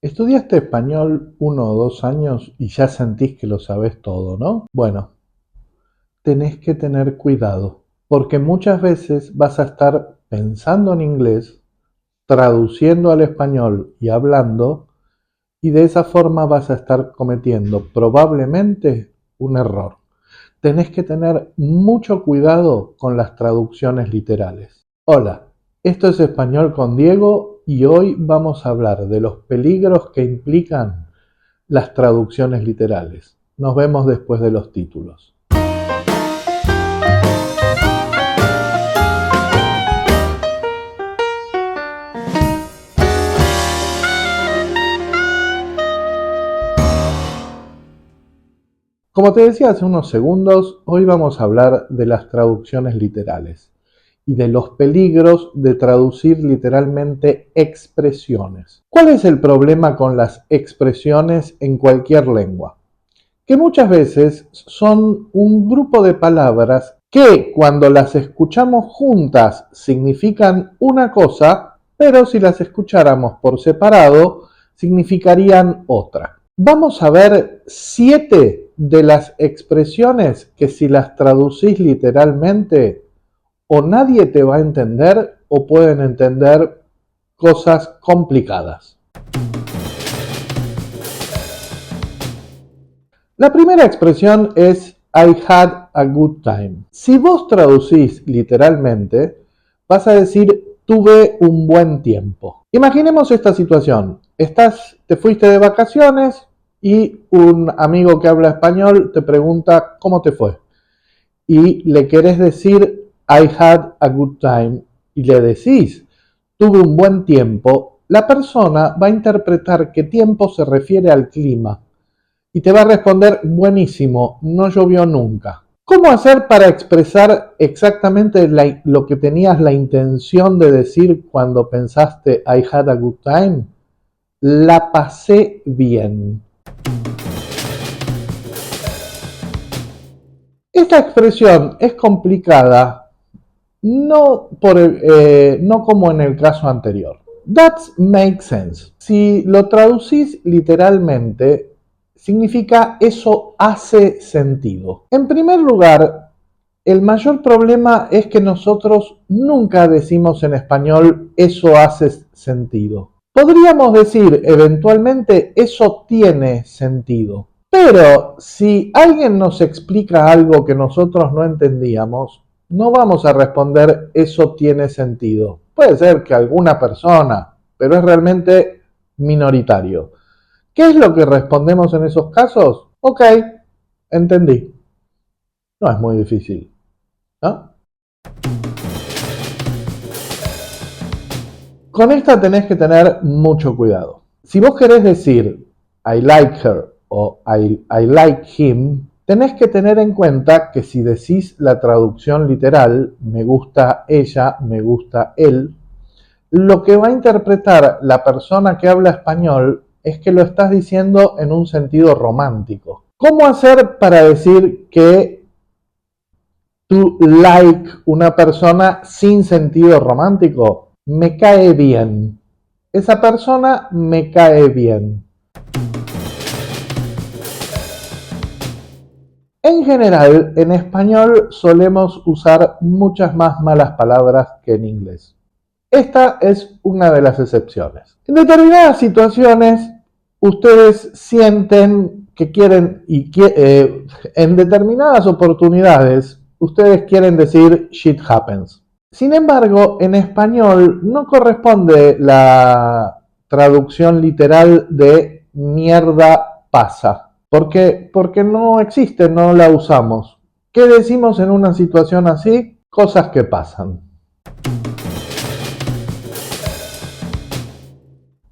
Estudiaste español 1 o 2 años y ya sentís que lo sabés todo, ¿no? Bueno, tenés que tener cuidado, porque muchas veces vas a estar pensando en inglés, traduciendo al español y hablando, y de esa forma vas a estar cometiendo probablemente un error. Tenés que tener mucho cuidado con las traducciones literales. Hola, esto es Español con Diego y hoy vamos a hablar de los peligros que implican las traducciones literales. Nos vemos después de los títulos. Como te decía hace unos segundos, hoy vamos a hablar de las traducciones literales y de los peligros de traducir literalmente expresiones. ¿Cuál es el problema con las expresiones en cualquier lengua? Que muchas veces son un grupo de palabras que cuando las escuchamos juntas significan una cosa, pero si las escucháramos por separado significarían otra. Vamos a ver 7 de las expresiones que si las traducís literalmente o nadie te va a entender o pueden entender cosas complicadas. La primera expresión es I had a good time. Si vos traducís literalmente, vas a decir tuve un buen tiempo. Imaginemos esta situación. Te fuiste de vacaciones y un amigo que habla español te pregunta ¿cómo te fue? Y le querés decir I had a good time y le decís tuve un buen tiempo, la persona va a interpretar que tiempo se refiere al clima y te va a responder buenísimo, no llovió nunca. ¿Cómo hacer para expresar exactamente lo que tenías la intención de decir cuando pensaste I had a good time? La pasé bien. Esta expresión es complicada, no como en el caso anterior. That makes sense. Si lo traducís literalmente, significa eso hace sentido. En primer lugar, el mayor problema es que nosotros nunca decimos en español eso hace sentido. Podríamos decir eventualmente eso tiene sentido. Pero si alguien nos explica algo que nosotros no entendíamos, no vamos a responder eso tiene sentido. Puede ser que alguna persona, pero es realmente minoritario. ¿Qué es lo que respondemos en esos casos? Ok, entendí. No es muy difícil, ¿no? Con esta tenés que tener mucho cuidado. Si vos querés decir I like her o I like him, tenés que tener en cuenta que si decís la traducción literal, me gusta ella, me gusta él, lo que va a interpretar la persona que habla español es que lo estás diciendo en un sentido romántico. ¿Cómo hacer para decir que tú like una persona sin sentido romántico? Me cae bien. Esa persona me cae bien. En general, en español solemos usar muchas más malas palabras que en inglés. Esta es una de las excepciones. En determinadas situaciones, ustedes sienten que quieren en determinadas oportunidades, ustedes quieren decir shit happens. Sin embargo, en español no corresponde la traducción literal de mierda pasa. ¿Por qué? Porque no existe, no la usamos. ¿Qué decimos en una situación así? Cosas que pasan.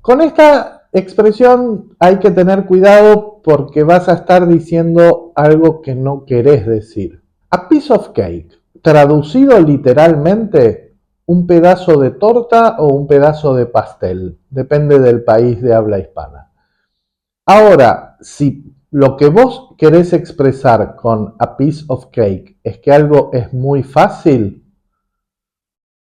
Con esta expresión hay que tener cuidado porque vas a estar diciendo algo que no querés decir. A piece of cake, traducido literalmente, un pedazo de torta o un pedazo de pastel, depende del país de habla hispana. Ahora, si lo que vos querés expresar con a piece of cake es que algo es muy fácil,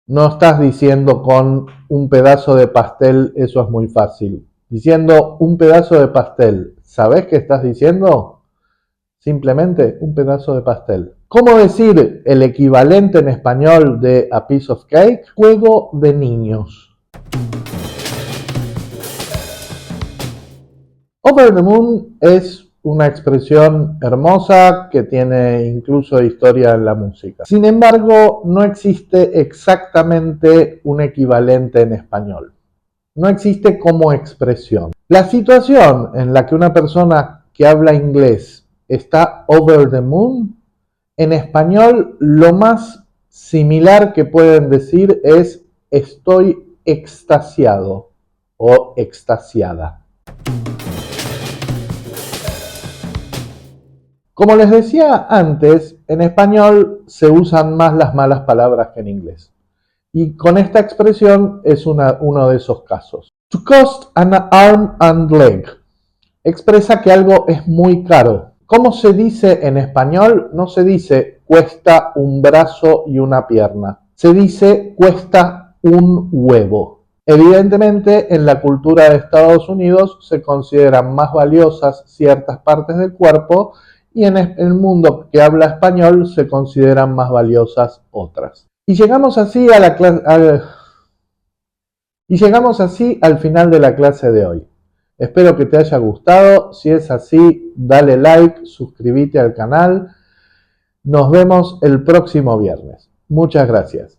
no estás diciendo con un pedazo de pastel eso es muy fácil. diciendo un pedazo de pastel. ¿Sabés qué estás diciendo? Simplemente un pedazo de pastel. ¿Cómo decir el equivalente en español de a piece of cake? Juego de niños. Over the moon es una expresión hermosa que tiene incluso historia en la música. Sin embargo, no existe exactamente un equivalente en español. No existe como expresión. La situación en la que una persona que habla inglés está over the moon, en español lo más similar que pueden decir es estoy extasiado o extasiada. Como les decía antes, en español se usan más las malas palabras que en inglés. Y con esta expresión es uno de esos casos. To cost an arm and leg. Expresa que algo es muy caro. ¿Cómo se dice en español? No se dice cuesta un brazo y una pierna. Se dice cuesta un huevo. Evidentemente, en la cultura de Estados Unidos se consideran más valiosas ciertas partes del cuerpo y en el mundo que habla español se consideran más valiosas otras. Y llegamos así al final de la clase de hoy. Espero que te haya gustado. Si es así, dale like, suscríbete al canal. Nos vemos el próximo viernes. Muchas gracias.